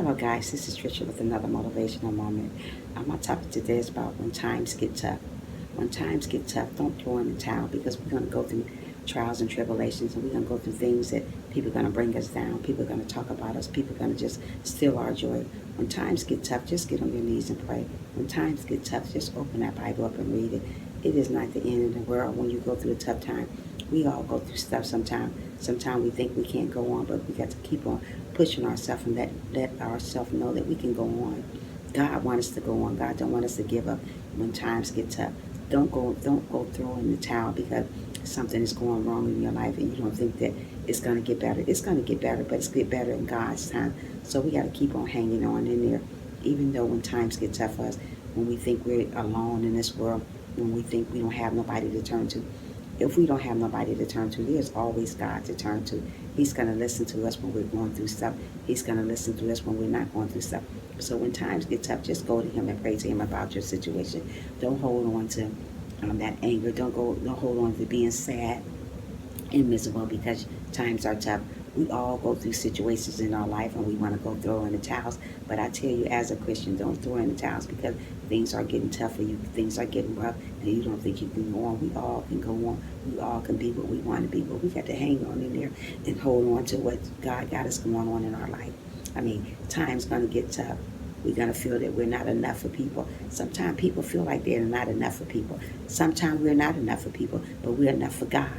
Hello, guys. This is Trisha with another motivational moment. My topic today is about when times get tough. When times get tough, don't throw in the towel because we're going to go through trials and tribulations, and we're going to go through things that people are going to bring us down. People are going to talk about us. People are going to just steal our joy. When times get tough, just get on your knees and pray. When times get tough, just open that Bible up and read it. It is not the end of the world when you go through a tough time. We all go through stuff sometimes. Sometimes we think we can't go on, but we got to keep on pushing ourselves and let ourselves know that we can go on. God wants us to go on. God don't want us to give up when times get tough. Don't go throw in the towel because something is going wrong in your life and you don't think that it's going to get better. It's going to get better, but it's get better in God's time. So we got to keep on hanging on in there, even though when times get tough for us, when we think we're alone in this world, when we think we don't have nobody to turn to. If we don't have nobody to turn to, there's always God to turn to. He's going to listen to us when we're going through stuff. He's going to listen to us when we're not going through stuff. So when times get tough, just go to Him and pray to Him about your situation. Don't hold on to that anger. Don't hold on to being sad and miserable because times are tough. We all go through situations in our life and we want to go throw in the towels. But I tell you, as a Christian, don't throw in the towels because things are getting tough for you. Things are getting rough and you don't think you can go on. We all can go on. We all can be what we want to be. But we got to hang on in there and hold on to what God got us going on in our life. I mean, time's going to get tough. We're going to feel that we're not enough for people. Sometimes people feel like they're not enough for people. Sometimes we're not enough for people, but we're enough for God.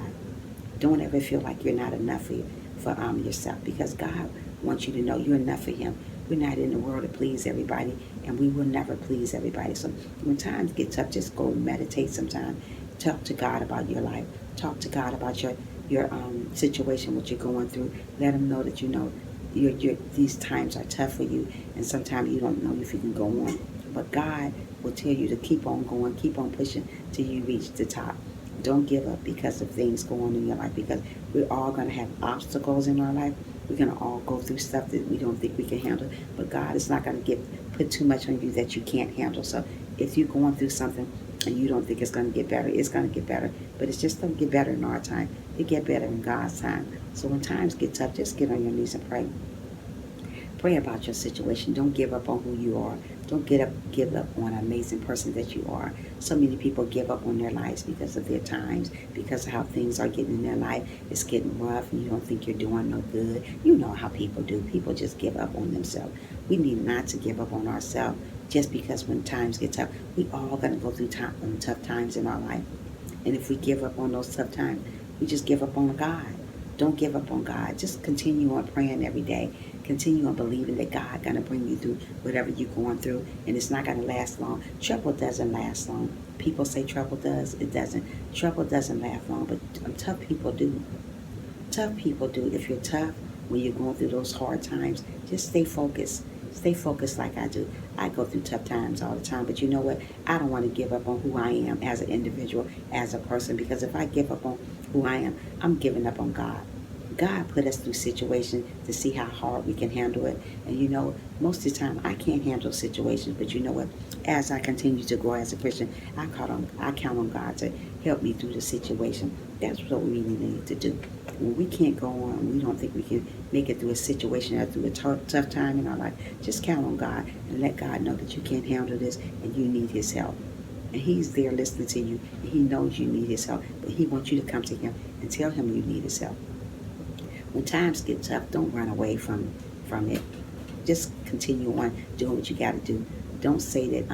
Don't ever feel like you're not enough for yourself because God wants you to know you're enough for Him. We're not in the world to please everybody, and we will never please everybody. So when times get tough, just go meditate sometime. Talk to God about your life. Talk to God about your situation, what you're going through. Let Him know that you know these times are tough for you, and sometimes you don't know if you can go on. But God will tell you to keep on going, keep on pushing till you reach the top. Don't give up because of things going on in your life because we're all going to have obstacles in our life. We're going to all go through stuff that we don't think we can handle. But God is not going to put too much on you that you can't handle. So if you're going through something and you don't think it's going to get better, it's going to get better. But it's just going to get better in our time. It get better in God's time. So when times get tough, just get on your knees and pray. Pray about your situation. Don't give up on who you are. Don't give up on an amazing person that you are. So many people give up on their lives because of their times, because of how things are getting in their life. It's getting rough and you don't think you're doing no good. You know how people do. People just give up on themselves. We need not to give up on ourselves just because when times get tough. We all going to go through tough times in our life. And if we give up on those tough times, we just give up on God. Don't give up on God. Just continue on praying every day. Continue on believing that God going to bring you through whatever you're going through. And it's not going to last long. Trouble doesn't last long. People say trouble does. It doesn't. Trouble doesn't last long. But tough people do. Tough people do. If you're tough, when you're going through those hard times, just stay focused. Stay focused like I do. I go through tough times all the time. But you know what? I don't want to give up on who I am as an individual, as a person. Because if I give up on who I am, I'm giving up on God. God put us through situations to see how hard we can handle it. And you know, most of the time I can't handle situations, but you know what? As I continue to grow as a Christian, I count on God to help me through the situation. That's what we really need to do. When we can't go on, we don't think we can make it through a situation or through a tough time in our life, just count on God and let God know that you can't handle this and you need His help. And He's there listening to you, and He knows you need His help, but He wants you to come to Him and tell Him you need His help. When times get tough, don't run away from it. Just continue on doing what you got to do. Don't say that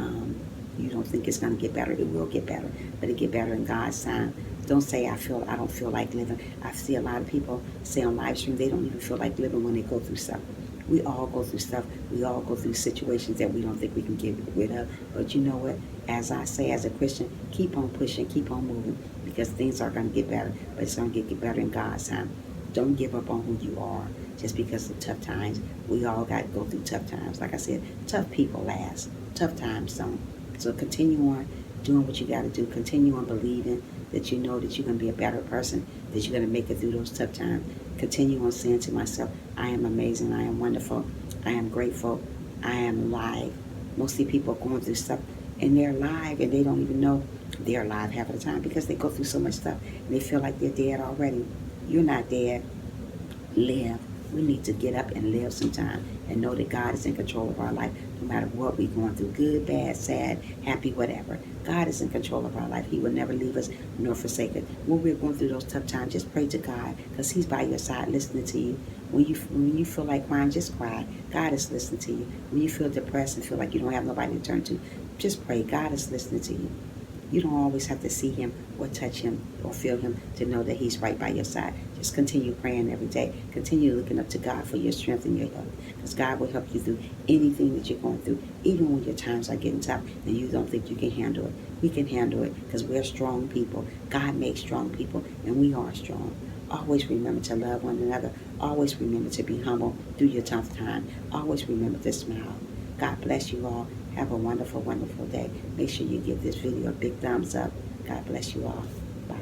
you don't think it's going to get better. It will get better, but it get better in God's time. Don't say I don't feel like living. I see a lot of people say on live stream they don't even feel like living when they go through stuff. We all go through stuff. We all go through situations that we don't think we can get rid of. But you know what? As I say, as a Christian, keep on pushing, keep on moving, because things are going to get better. But it's going to get better in God's time. Don't give up on who you are just because of tough times. We all got to go through tough times. Like I said, tough people last. Tough times don't. So continue on doing what you got to do. Continue on believing that you know that you're going to be a better person, that you're going to make it through those tough times. Continue on saying to myself, I am amazing, I am wonderful, I am grateful, I am alive. Mostly people are going through stuff and they're alive and they don't even know they're alive half of the time because they go through so much stuff and they feel like they're dead already. You're not dead. Live. We need to get up and live sometime and know that God is in control of our life, no matter what we're going through, good, bad, sad, happy, whatever. God is in control of our life. He will never leave us nor forsake us. When we're going through those tough times, just pray to God, because He's by your side listening to you. When you feel like crying, just cry. God is listening to you. When you feel depressed and feel like you don't have nobody to turn to, just pray. God is listening to you. You don't always have to see Him or touch Him or feel Him to know that He's right by your side. Just continue praying every day. Continue looking up to God for your strength and your help, because God will help you through anything that you're going through, even when your times are getting tough and you don't think you can handle it. We can handle it because we're strong people. God makes strong people, and we are strong. Always remember to love one another. Always remember to be humble through your tough time. Always remember to smile. God bless you all. Have a wonderful, wonderful day. Make sure you give this video a big thumbs up. God bless you all. Bye.